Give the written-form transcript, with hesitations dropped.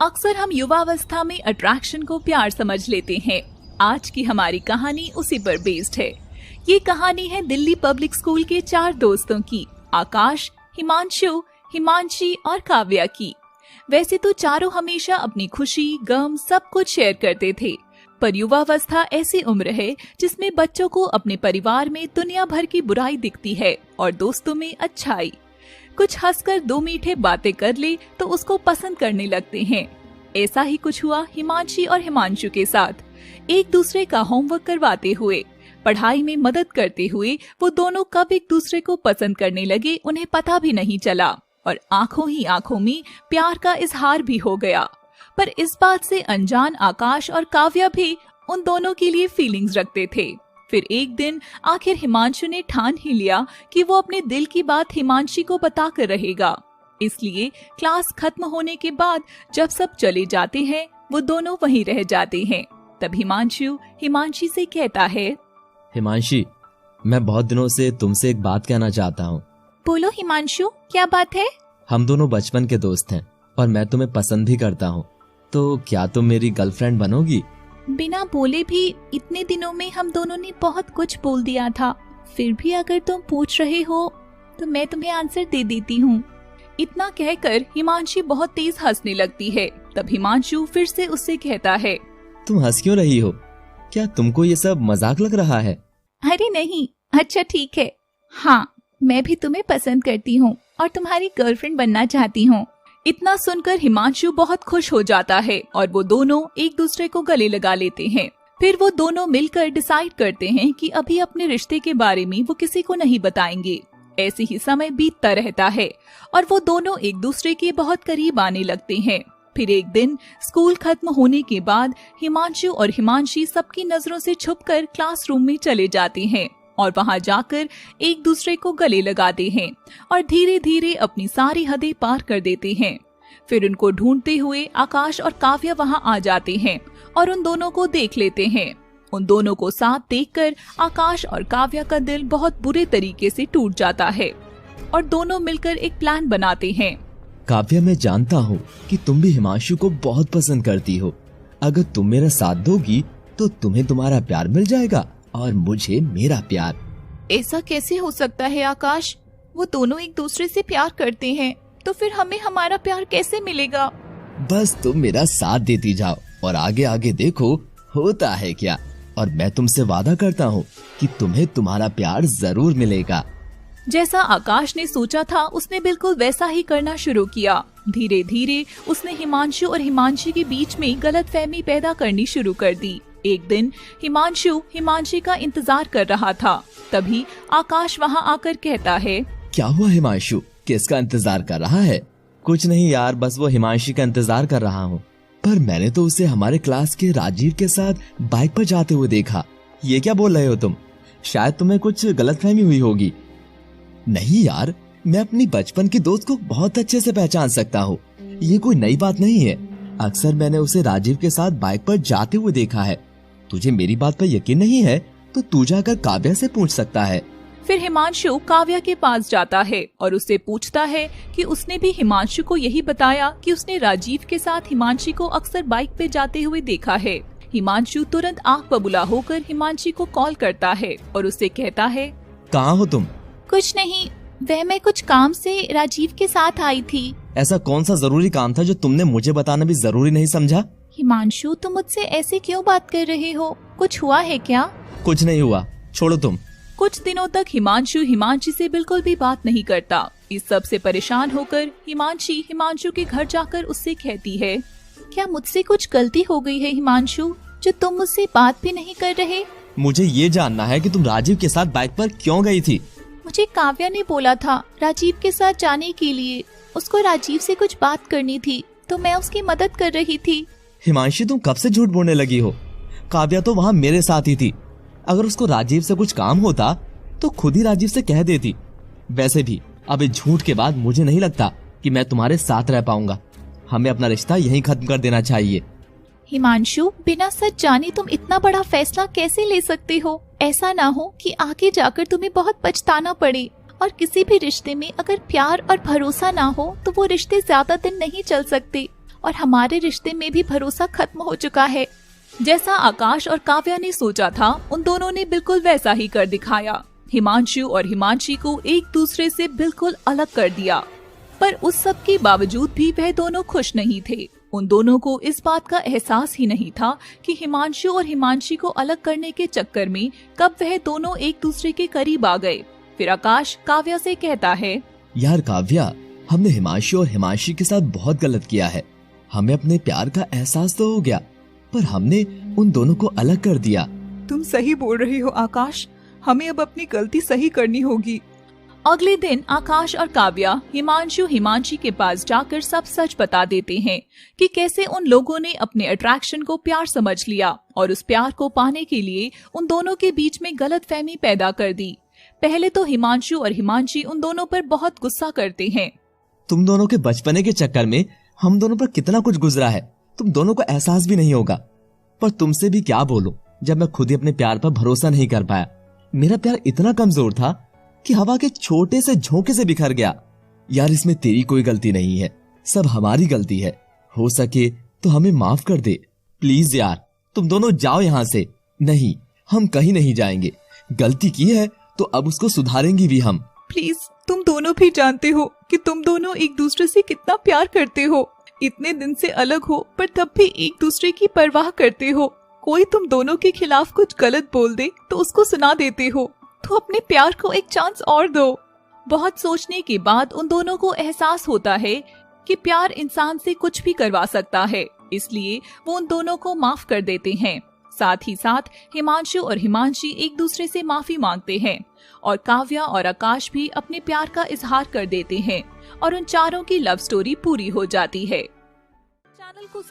अक्सर हम युवावस्था में अट्रैक्शन को प्यार समझ लेते हैं। आज की हमारी कहानी उसी पर बेस्ड है। ये कहानी है दिल्ली पब्लिक स्कूल के 4 दोस्तों की, आकाश, हिमांशु, हिमांशी और काव्या की। वैसे तो चारों हमेशा अपनी खुशी, गम सब कुछ शेयर करते थे, पर युवावस्था ऐसी उम्र है जिसमें बच्चों को अपने परिवार में दुनिया भर की बुराई दिखती है और दोस्तों में अच्छाई। कुछ हंसकर 2 मीठे बातें कर ले तो उसको पसंद करने लगते हैं। ऐसा ही कुछ हुआ हिमांशी और हिमांशु के साथ। एक दूसरे का होमवर्क करवाते हुए, पढ़ाई में मदद करते हुए वो दोनों कब एक दूसरे को पसंद करने लगे उन्हें पता भी नहीं चला और आंखों ही आंखों में प्यार का इजहार भी हो गया। पर इस बात से अनजान आकाश और काव्या भी उन दोनों के लिए फीलिंग्स रखते थे। फिर एक दिन आखिर हिमांशु ने ठान ही लिया कि वो अपने दिल की बात हिमांशी को बताकर रहेगा। इसलिए क्लास खत्म होने के बाद जब सब चले जाते हैं वो दोनों वहीं रह जाते हैं। तब हिमांशु हिमांशी से कहता है, हिमांशी, मैं बहुत दिनों से तुमसे एक बात कहना चाहता हूँ। बोलो हिमांशु, क्या बात है? हम दोनों बचपन के दोस्त हैं और मैं तुम्हें पसंद भी करता हूँ, तो क्या तुम मेरी गर्लफ्रेंड बनोगी? बिना बोले भी इतने दिनों में हम दोनों ने बहुत कुछ बोल दिया था। फिर भी अगर तुम पूछ रहे हो तो मैं तुम्हें आंसर दे देती हूँ। इतना कहकर हिमांशी बहुत तेज हंसने लगती है। तब हिमांशु फिर से उससे कहता है, तुम हंस क्यों रही हो? क्या तुमको ये सब मजाक लग रहा है? अरे नहीं, अच्छा ठीक है। हाँ, मैं भी तुम्हें पसंद करती हूँ और तुम्हारी गर्लफ्रेंड बनना चाहती हूँ। इतना सुनकर हिमांशु बहुत खुश हो जाता है और वो दोनों एक दूसरे को गले लगा लेते हैं। फिर वो दोनों मिलकर डिसाइड करते हैं कि अभी अपने रिश्ते के बारे में वो किसी को नहीं बताएंगे। ऐसे ही समय बीतता रहता है और वो दोनों एक दूसरे के बहुत करीब आने लगते हैं। फिर एक दिन स्कूल खत्म होने के बाद हिमांशु और हिमांशी सबकी नजरों से छुपकर क्लासरूम में चले जाते हैं और वहां जाकर एक दूसरे को गले लगाते हैं और धीरे धीरे अपनी सारी हदें पार कर देते हैं। फिर उनको ढूंढते हुए आकाश और काव्या वहां आ जाते हैं और उन दोनों को देख लेते हैं। उन दोनों को साथ देखकर आकाश और काव्या का दिल बहुत बुरे तरीके से टूट जाता है और दोनों मिलकर एक प्लान बनाते हैं। काव्या, मैं जानता हूँ कि तुम भी हिमांशु को बहुत पसंद करती हो। अगर तुम मेरा साथ दोगी तो तुम्हें तुम्हारा प्यार मिल जाएगा और मुझे मेरा प्यार। ऐसा कैसे हो सकता है आकाश? वो दोनों एक दूसरे से प्यार करते हैं तो फिर हमें हमारा प्यार कैसे मिलेगा? बस तुम मेरा साथ देती जाओ और आगे आगे देखो होता है क्या। और मैं तुमसे वादा करता हूँ कि तुम्हें तुम्हारा प्यार जरूर मिलेगा। जैसा आकाश ने सोचा था उसने बिल्कुल वैसा ही करना शुरू किया। धीरे धीरे उसने हिमांशु और हिमांशी के बीच में गलतफहमी पैदा करनी शुरू कर दी। एक दिन हिमांशु हिमांशी का इंतजार कर रहा था। तभी आकाश वहां आकर कहता है, क्या हुआ हिमांशु, किसका इंतजार कर रहा है? कुछ नहीं यार, बस वो हिमांशी का इंतजार कर रहा हूँ। पर मैंने तो उसे हमारे क्लास के राजीव के साथ बाइक पर जाते हुए देखा। ये क्या बोल रहे हो तुम? शायद तुम्हें कुछ गलतफहमी हुई होगी। नहीं यार, मैं अपनी बचपन की दोस्त को बहुत अच्छे से पहचान सकता हूँ। ये कोई नई बात नहीं है। अक्सर मैंने उसे राजीव के साथ बाइक पर जाते हुए देखा है। तुझे मेरी बात पर यकीन नहीं है तो तू जाकर काव्या से पूछ सकता है। फिर हिमांशु काव्या के पास जाता है और उससे पूछता है कि उसने भी हिमांशु को यही बताया कि उसने राजीव के साथ हिमांशी को अक्सर बाइक पे जाते हुए देखा है। हिमांशु तुरंत आंख बबूला होकर हिमांशी को कॉल करता है और उससे कहता है, कहाँ हो तुम? कुछ नहीं, मैं कुछ काम से राजीव के साथ आई थी। ऐसा कौन सा जरूरी काम था जो तुमने मुझे बताना भी जरूरी नहीं समझा? हिमांशु, तुम मुझसे ऐसे क्यों बात कर रहे हो? कुछ हुआ है क्या? कुछ नहीं हुआ, छोड़ो तुम। कुछ दिनों तक हिमांशु हिमांशी से बिल्कुल भी बात नहीं करता। इस सब से परेशान होकर हिमांशी हिमांशु के घर जाकर उससे कहती है, क्या मुझसे कुछ गलती हो गई है हिमांशु, जो तुम मुझसे बात भी नहीं कर रहे? मुझे ये जानना है कि तुम राजीव के साथ बाइक पर क्यों गई थी? मुझे काव्या ने बोला था राजीव के साथ जाने के लिए। उसको राजीव से कुछ बात करनी थी तो मैं उसकी मदद कर रही थी। हिमांशी, तुम कब से झूठ बोलने लगी हो? काव्या तो वहाँ मेरे साथ ही थी। अगर उसको राजीव से कुछ काम होता तो खुद ही राजीव से कह देती। वैसे भी अब इस झूठ के बाद मुझे नहीं लगता कि मैं तुम्हारे साथ रह पाऊंगा। हमें अपना रिश्ता यहीं खत्म कर देना चाहिए। हिमांशु, बिना सच जाने तुम इतना बड़ा फैसला कैसे ले सकते हो? ऐसा ना हो कि आगे जाकर तुम्हें बहुत पछताना पड़े। और किसी भी रिश्ते में अगर प्यार और भरोसा ना हो तो वो रिश्ते ज्यादा दिन नहीं चल सकते। और हमारे रिश्ते में भी भरोसा खत्म हो चुका है। जैसा आकाश और काव्या ने सोचा था, उन दोनों ने बिल्कुल वैसा ही कर दिखाया। हिमांशु और हिमांशी को एक दूसरे से बिल्कुल अलग कर दिया। पर उस सब के बावजूद भी वह दोनों खुश नहीं थे। उन दोनों को इस बात का एहसास ही नहीं था कि हिमांशु और हिमांशी को अलग करने के चक्कर में कब वह दोनों एक दूसरे के करीब आ गए। फिर आकाश काव्या से कहता है, यार काव्या, हमने हिमांशु और हिमांशी के साथ बहुत गलत किया है। हमें अपने प्यार का एहसास तो हो गया, पर हमने उन दोनों को अलग कर दिया। तुम सही बोल रही हो आकाश, हमें अब अपनी गलती सही करनी होगी। अगले दिन आकाश और काव्या हिमांशु हिमांशी के पास जाकर सब सच बता देते हैं कि कैसे उन लोगों ने अपने अट्रैक्शन को प्यार समझ लिया और उस प्यार को पाने के लिए उन दोनों के बीच में गलतफहमी पैदा कर दी। पहले तो हिमांशु और हिमांशी उन दोनों पर बहुत गुस्सा करते हैं। तुम दोनों के बचपने के चक्कर में हम दोनों पर कितना कुछ गुजरा है, तुम दोनों को एहसास भी नहीं होगा। पर तुमसे भी क्या बोलूं, जब मैं खुद ही अपने प्यार पर भरोसा नहीं कर पाया। मेरा प्यार इतना कमजोर था कि हवा के छोटे से झोंके से बिखर गया। यार, इसमें तेरी कोई गलती नहीं है, सब हमारी गलती है। हो सके तो हमें माफ कर दे प्लीज। यार, तुम दोनों जाओ यहाँ से। नहीं, हम कहीं नहीं जाएंगे। गलती की है तो अब उसको सुधारेंगे भी हम। प्लीज, तुम दोनों भी जानते हो कि तुम दोनों एक दूसरे से कितना प्यार करते हो। इतने दिन से अलग हो पर तब भी एक दूसरे की परवाह करते हो। कोई तुम दोनों के खिलाफ कुछ गलत बोल दे तो उसको सुना देते हो। तो अपने प्यार को एक चांस और दो। बहुत सोचने के बाद उन दोनों को एहसास होता है कि प्यार इंसान से कुछ भी करवा सकता है, इसलिए वो उन दोनों को माफ कर देते हैं। साथ ही साथ हिमांशु और हिमांशी एक दूसरे से माफी मांगते हैं और काव्या और आकाश भी अपने प्यार का इजहार कर देते हैं और उन चारों की लव स्टोरी पूरी हो जाती है। चैनल को